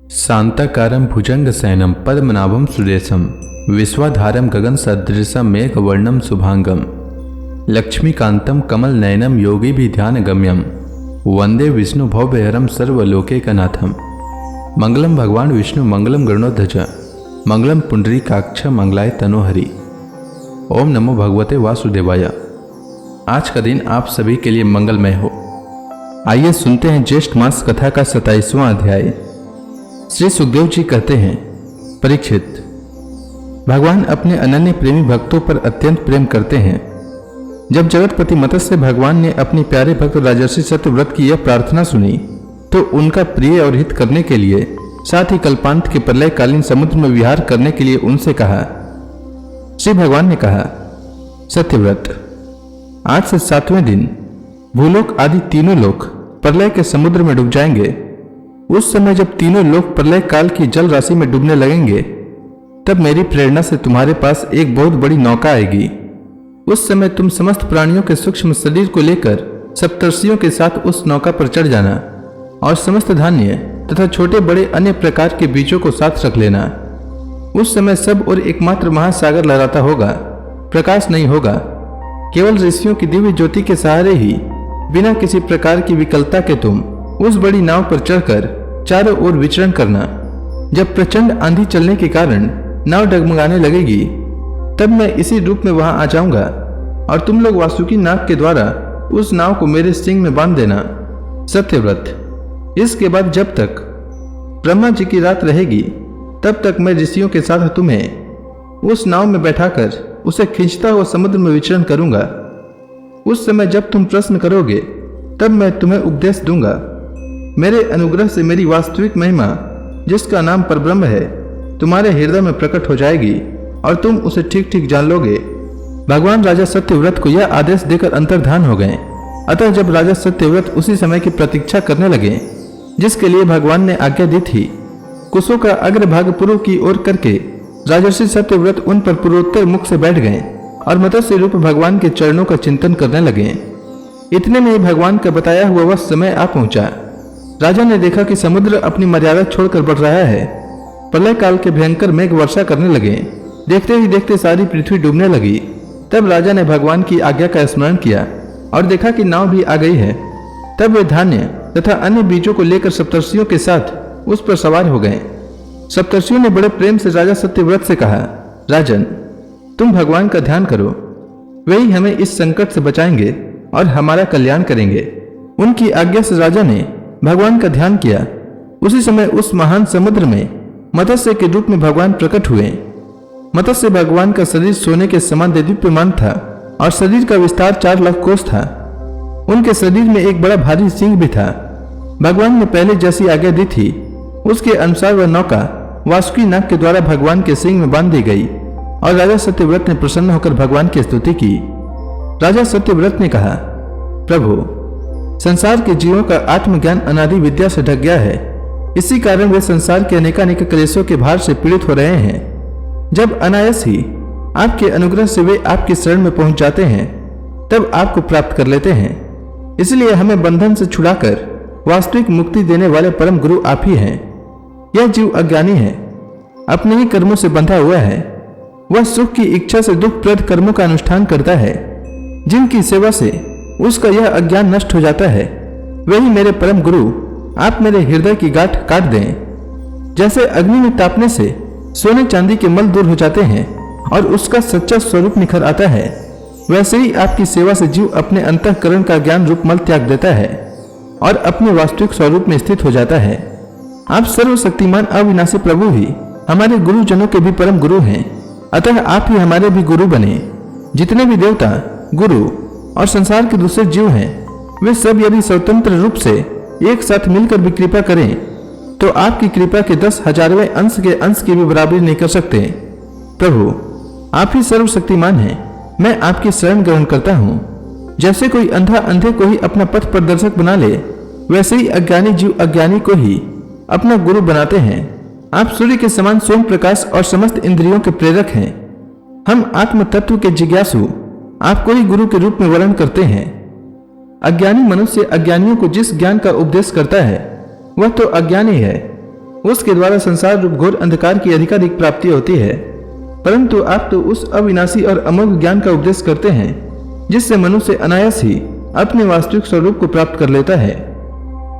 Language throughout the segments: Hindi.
शांताकारं भुजंगशयनं पद्मनाभं सुरेशं विश्वाधारं गगनसदृशं मेघवर्णं शुभांगं लक्ष्मीकान्तं कमलनयनं योगिभिध्यानगम्यं वंदे विष्णु भवभयहरं सर्वलोकैकनाथं। मंगलम भगवान विष्णु मंगलम गरुड़ध्वज मंगलम पुंडरीकाक्ष मंगलाय तनोहरि। ओम नमो भगवते वासुदेवाय। आज का दिन आप सभी के लिए मंगलमय हो। आइए सुनते हैं ज्येष्ठ मास कथा का 27वां अध्याय। श्री सुखदेव जी कहते हैं, परीक्षित, भगवान अपने अनन्य प्रेमी भक्तों पर अत्यंत प्रेम करते हैं। जब जगतपति मत्स्य भगवान ने अपने प्यारे भक्त राजर्षि सत्यव्रत की यह प्रार्थना सुनी तो उनका प्रिय और हित करने के लिए, साथ ही कल्पांत के प्रलयकालीन समुद्र में विहार करने के लिए उनसे कहा। श्री भगवान ने कहा, सत्यव्रत, आज से 7वें दिन भूलोक आदि तीनों लोक प्रलय के समुद्र में डूब जाएंगे। उस समय जब तीनों लोक प्रलय काल की जल राशि में डूबने लगेंगे, तब मेरी प्रेरणा से तुम्हारे पास एक बहुत बड़ी नौका आएगी। उस समय तुम समस्त प्राणियों के सूक्ष्म शरीर को लेकर सप्तर्षियों के साथ उस नौका पर चढ़ जाना और समस्त धान्य तथा छोटे बड़े अन्य प्रकार के बीजों को साथ रख लेना। उस समय सब और एकमात्र महासागर लहराता होगा, प्रकाश नहीं होगा। केवल ऋषियों की दिव्य ज्योति के सहारे ही बिना किसी प्रकार की विकलता के तुम उस बड़ी नाव पर चढ़कर चारों ओर विचरण करना। जब प्रचंड आंधी चलने के कारण नाव डगमगाने लगेगी, तब मैं इसी रूप में वहां आ जाऊंगा और तुम लोग वासुकी नाग के द्वारा उस नाव को मेरे सिंग में बांध देना। सत्यव्रत, इसके बाद जब तक ब्रह्मा जी की रात रहेगी, तब तक मैं ऋषियों के साथ तुम्हें उस नाव में बैठाकर उसे खींचता हुआ समुद्र में विचरण करूंगा। उस समय जब तुम प्रश्न करोगे, तब मैं तुम्हें उपदेश दूंगा। मेरे अनुग्रह से मेरी वास्तविक महिमा, जिसका नाम परब्रह्म है, तुम्हारे हृदय में प्रकट हो जाएगी और तुम उसे ठीक ठीक जान लोगे। भगवान राजा सत्यव्रत को यह आदेश देकर अंतर्धान हो गए। अतः जब राजा सत्यव्रत उसी समय की प्रतीक्षा करने लगे जिसके लिए भगवान ने आज्ञा दी थी, कुशों का अग्रभाग पूर्व की ओर करके राजर्षि सत्यव्रत उन पर पूर्वोत्तर मुख से बैठ गए और मत्स्य रूप भगवान के चरणों का चिंतन करने लगे। इतने में ही भगवान का बताया हुआ वह समय आ पहुंचा। राजा ने देखा कि समुद्र अपनी मर्यादा छोड़कर बढ़ रहा है। प्रलय काल के भयंकर मेघ वर्षा करने लगे। देखते ही देखते सारी पृथ्वी डूबने लगी। तब राजा ने भगवान की आज्ञा का स्मरण किया और देखा कि नाव भी आ गई है। तब वे धान्य तथा अन्य बीजों को लेकर सप्तर्षियों के साथ उस पर सवार हो गए। सप्तर्षियों ने बड़े प्रेम से राजा सत्यव्रत से कहा, राजन, तुम भगवान का ध्यान करो, वही हमें इस संकट से बचाएंगे और हमारा कल्याण करेंगे। उनकी आज्ञा से राजा ने भगवान का ध्यान किया। उसी समय उस महान समुद्र में मत्स्य के रूप में भगवान प्रकट हुए। मत्स्य भगवान का शरीर सोने के समान देदीप्यमान था और शरीर का विस्तार 4 लाख कोस था। उनके शरीर में एक बड़ा भारी सिंह भी था। भगवान ने पहले जैसी आज्ञा दी थी, उसके अनुसार वह नौका वासुकी नाग के द्वारा भगवान के सिंह में बांध दी गई और राजा सत्यव्रत ने प्रसन्न होकर भगवान की स्तुति की। राजा सत्यव्रत ने कहा, प्रभु, संसार के जीवों का आत्मज्ञान अनादि विद्या से ढक गया है। इसी कारण वे संसार के अनेकानेक क्लेशों के भार से पीड़ित हो रहे हैं। जब अनायास ही आपके अनुग्रह से वे आपकी शरण में पहुंच जाते हैं, तब आपको प्राप्त कर लेते हैं। इसलिए हमें बंधन से छुड़ाकर वास्तविक मुक्ति देने वाले परम गुरु आप ही हैं। यह जीव अज्ञानी है, अपने ही कर्मों से बंधा हुआ है। वह सुख की इच्छा से दुखप्रद कर्मों का अनुष्ठान करता है, जिनकी सेवा से उसका यह अज्ञान नष्ट हो जाता है। वही मेरे परम गुरु आप मेरे हृदय की गांठ काट दें। जैसे अग्नि में तापने से सोने चांदी के मल दूर हो जाते हैं और उसका सच्चा स्वरूप निखर आता है, वैसे ही आपकी सेवा से जीव अपने अंतःकरण का ज्ञान रूप मल त्याग देता है और अपने वास्तविक स्वरूप में स्थित हो जाता है। आप सर्वशक्तिमान अविनाशी प्रभु ही हमारे गुरुजनों के भी परम गुरु हैं। अतः आप ही हमारे भी गुरु बने। जितने भी देवता, गुरु और संसार के दूसरे जीव हैं, वे सब यदि स्वतंत्र रूप से एक साथ मिलकर भी कृपा करें, तो आपकी कृपा के 10,000वें अंश के अंश की भी बराबरी नहीं कर सकते। प्रभु, आप ही सर्वशक्तिमान हैं। मैं आपकी शरण ग्रहण करता हूँ। जैसे कोई अंधा अंधे को ही अपना पथ प्रदर्शक बना ले, वैसे ही अज्ञानी जीव अज्ञानी को ही अपना गुरु बनाते हैं। आप सूर्य के समान स्वयं प्रकाश और समस्त इंद्रियों के प्रेरक हैं। हम आत्म तत्व के जिज्ञासु आपको ही गुरु के रूप में वर्णन करते हैं। अज्ञानी मनुष्य अज्ञानियों को जिस ज्ञान का उपदेश करता है, वह तो अज्ञानी है। उसके द्वारा संसार रूप घोर अंधकार की अधिकाधिक प्राप्ति होती है। परंतु आप तो उस अविनाशी और अमोघ ज्ञान का उपदेश करते हैं जिससे मनुष्य अनायास ही अपने वास्तविक स्वरूप को प्राप्त कर लेता है।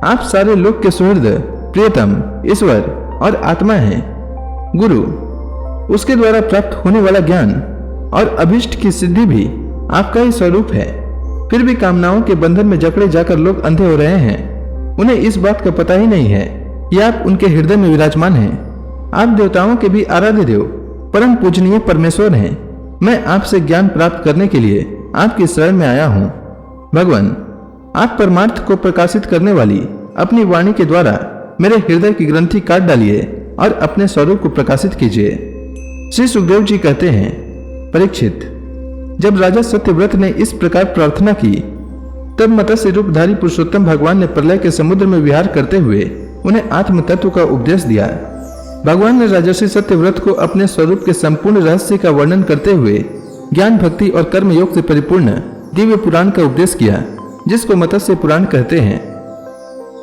आप सारे लोक के सुहृद, प्रियतम, ईश्वर और आत्मा हैं। गुरु, उसके द्वारा प्राप्त होने वाला ज्ञान और अभिष्ट की सिद्धि भी आपका ही स्वरूप है। फिर भी कामनाओं के बंधन में जकड़े जाकर लोग अंधे हो रहे हैं। उन्हें इस बात का पता ही नहीं है कि आप उनके हृदय में विराजमान हैं। आप देवताओं के भी आराध्य देव, परम पूजनीय परमेश्वर हैं। मैं आपसे ज्ञान प्राप्त करने के लिए आपकी शरण में आया हूँ। भगवान, आप परमार्थ को प्रकाशित करने वाली अपनी वाणी के द्वारा मेरे हृदय की ग्रंथि काट डालिए और अपने स्वरूप को प्रकाशित कीजिए। श्री सुखदेव जी कहते हैं, परीक्षित, जब राजा सत्यव्रत ने इस प्रकार प्रार्थना की तब मत्स्य रूपधारी पुरुषोत्तम भगवान ने प्रलय के समुद्र में विहार करते हुए उन्हें आत्म तत्व का उपदेश दिया। भगवान ने राजर्षि सत्यव्रत को अपने स्वरूप के संपूर्ण रहस्य का वर्णन करते हुए ज्ञान, भक्ति और कर्म योग से परिपूर्ण दिव्य पुराण का उपदेश किया, जिसको मत्स्य पुराण कहते हैं।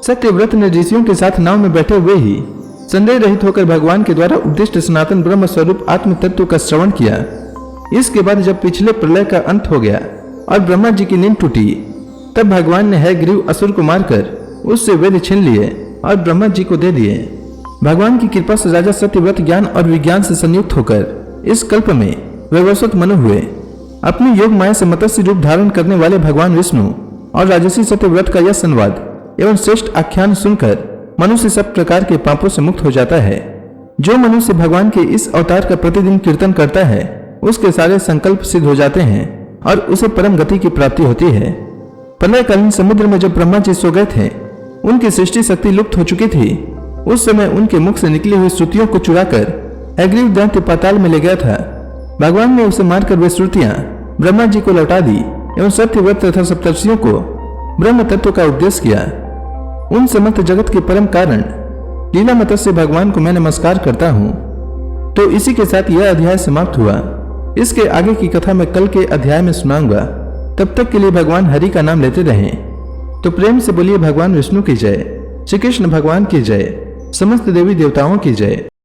सत्यव्रत ने ऋषियों के साथ नाव में बैठे हुए ही संदेह रहित होकर भगवान के द्वारा उपदिष्ट सनातन ब्रह्म स्वरूप आत्म तत्व का श्रवण किया। इसके बाद जब पिछले प्रलय का अंत हो गया और ब्रह्मा जी की नींद टूटी, तब भगवान ने हयग्रीव असुर को मारकर उससे वेद छीन लिए और ब्रह्मा जी को दे दिए। भगवान की कृपा से राजा सत्यव्रत ज्ञान और विज्ञान से संयुक्त होकर इस कल्प में वैवस्वत मनु हुए। अपनी योग माया से मत्स्य रूप धारण करने वाले भगवान विष्णु और राजर्षि सत्यव्रत का यह संवाद एवं श्रेष्ठ आख्यान सुनकर मनुष्य सब प्रकार के पापों से मुक्त हो जाता है। जो मनुष्य भगवान के इस अवतार का प्रतिदिन कीर्तन करता है उसके सारे संकल्प सिद्ध हो जाते हैं और उसे परम गति की प्राप्ति होती है। प्रलयकालीन समुद्र में जब ब्रह्मा जी सो गए थे, उनकी सृष्टि शक्ति लुप्त हो चुकी थी। उस समय उनके मुख से निकली हुई श्रुतियों को चुराकर हयग्रीव दैत्य पाताल में ले गया था। भगवान ने उसे मारकर वे श्रुतियां ब्रह्मा जी को लौटा दी एवं सत्यव्रत तथा सप्तर्षियों को ब्रह्म तत्व का उपदेश किया। उन समस्त जगत के परम कारण लीला मत्स्य भगवान को मैं नमस्कार करता हूँ। तो इसी के साथ यह अध्याय समाप्त हुआ। इसके आगे की कथा मैं कल के अध्याय में सुनाऊंगा। तब तक के लिए भगवान हरि का नाम लेते रहें। तो प्रेम से बोलिए भगवान विष्णु की जय, श्री कृष्ण भगवान की जय, समस्त देवी देवताओं की जय।